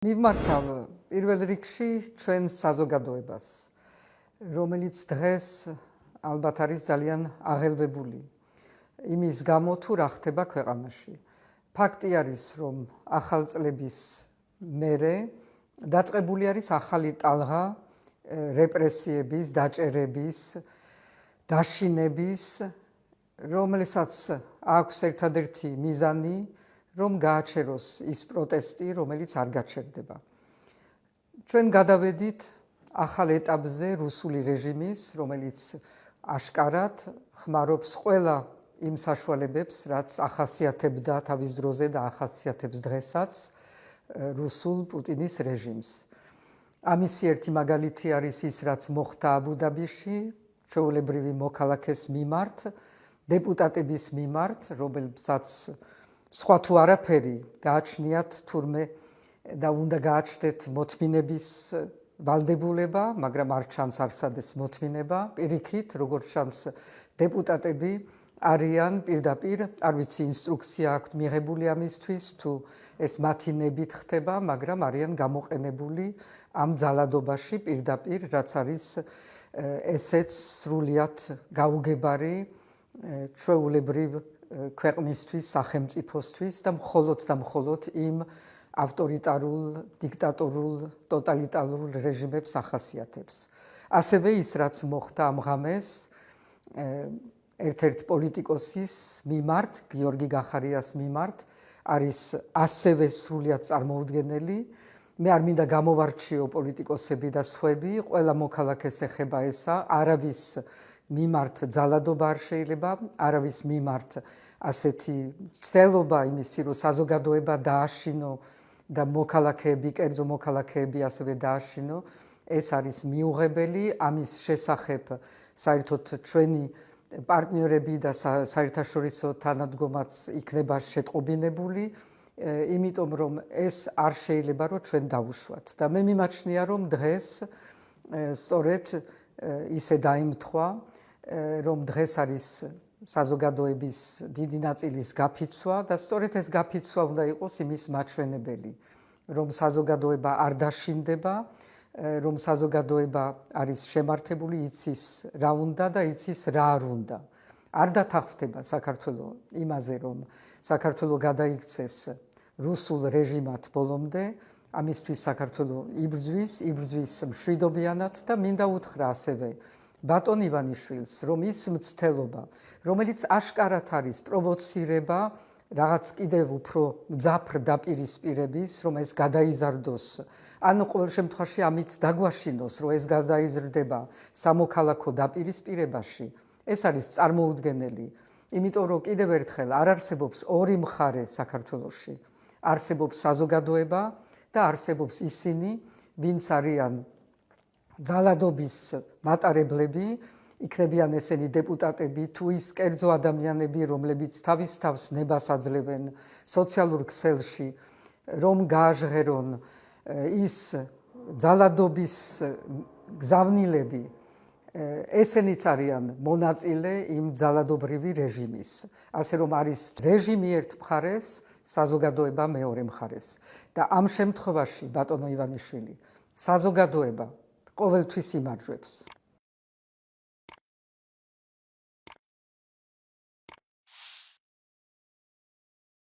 მივმართავ პირველ რიგში ჩვენ საზოგადოებას, რომელიც დღეს ალბათ არის ძალიან აღელვებული იმის გამო, თუ რა ხდება ქვეყანაში. ფაქტი არის, რომ ახალ წლების მერე დაწყებული არის ახალი ტალღა რეპრესიების, დაჭერების, დაშინების, რომელსაც აქვს ერთადერთი მიზანი, რომ გააჩეროს ის პროტესტი, რომელიც არ გაჩერდება. ჩვენ გადავედით ახალ ეტაპზე რუსული რეჟიმის, რომელიც აშკარად ხმარობს ყველა იმ საშუალებებს, რაც ახასიათებდა თავის დროზე და ახასიათებს დღესაც რუსულ პუტინის რეჟიმს. ამისი ერთი მაგალითი არის ის, რაც მოხდა აბუ-დაბიში, ჩვეულებრივი მოქალაქეს მიმართ, დეპუტატების მიმართ, რომელსაც სხვა თუ არაფერი გააჩნიათ თურმე და უნდა გააჩნდეთ მოთმინების ვალდებულება, მაგრამ არ ჩანს არსადეს მოთმინება. პირიქით, როგორც ჩანს, დეპუტატები არიან პირდაპირ, არ ვიცი ინსტრუქცია აქვთ მიღებული ამისთვის, თუ ეს მათი ნებით ხდება, მაგრამ არიან გამოყენებული ამ ძალადობაში პირდაპირ, რაც არის ესეც სრულიად გაუგებარი ჩვეულებრივ ქვეყნისთვის, სახელმწიფოსთვის და მხოლოდ იმ ავტორიტარულ, დიქტატორულ, ტოტალიტარულ რეჟიმებს ახასიათებს. ასევე ის, რაც მოხდა ამ ღამეს ერთ-ერთ პოლიტიკოსის მიმართ, გიორგი გახარიას მიმართ, არის ასევე სრულიად წარმოუდგენელი. მე არ მინდა გამოვარჩიო პოლიტიკოსები და სხვები, ყველა მოქალაქეს ეხება ესა, არავის მიმართ ძალადობა არ შეიძლება, არავის მიმართ ასეთი ცდელობა იმისი, რომ საზოგადოება დააშინო და მოქალაქეები, კერძო მოქალაქეები ასევე დააშინო, ეს არის მიუღებელი. ამის შესახებ საერთოდ ჩვენი პარტნიორები და საერთაშორისო თანადგომაც იქნება შეტყობინებული, იმიტომ რომ ეს არ შეიძლება რომ ჩვენ დავუშვათ. და მე მიმაჩნია, რომ დღეს სწორედ ისე დაიმთხვა, რომ დღეს არის საზოგადოების დიდი ნაწილის გაფიცვა და სწორედ ეს გაფიცვა უნდა იყოს იმის მაჩვენებელი, რომ საზოგადოება არ დაშინდება, რომ საზოგადოება არის შემართებული, იცის რა უნდა და იცის რა არ უნდა. არ დათანხმდება საქართველოს იმაზე, რომ საქართველოს გადაიქცეს რუსულ რეჟიმად ბოლომდე, ამისთვის საქართველოს იბრძვის მშვიდობიანად და მინდა უთხრა ასევე ბატონ ივანიშვილს, რომ ის მცდელობა, რომელიც აშკარად არის პროვოცირება რაღაც კიდევ უფრო მძაფრ დაპირისპირების, რომ ეს გადაიზარდოს, ან ყოველ შემთხვევაში ამით დაგვაშინოს, რომ ეს გადაიზრდება სამოქალაქო დაპირისპირებაში, ეს არის წარმოუდგენელი, იმიტომ რომ კიდევ ერთხელ არ არსებობს ორი მხარე საქართველოში, არსებობს საზოგადოება და არსებობს ისინი, ვინც არიან ძალადობის მატარებლები, იქნებიან ესენი დეპუტატები, თუ ის კერძო ადამიანები, რომლებიც თავის თავს ნებას აძლევენ სოციალურ ქსელში, რომ გააჟღერონ ის ძალადობის გზავნილები, ესენიც არიან მონაწილე იმ ძალადობრივი რეჟიმის. ასე რომ არის რეჟიმი ერთ მხარეს, საზოგადოება მეორე მხარეს. და ამ შემთხვევაში, ბატონო ივანიშვილი, საზოგადოება ყოველთვის იმარჯვებს.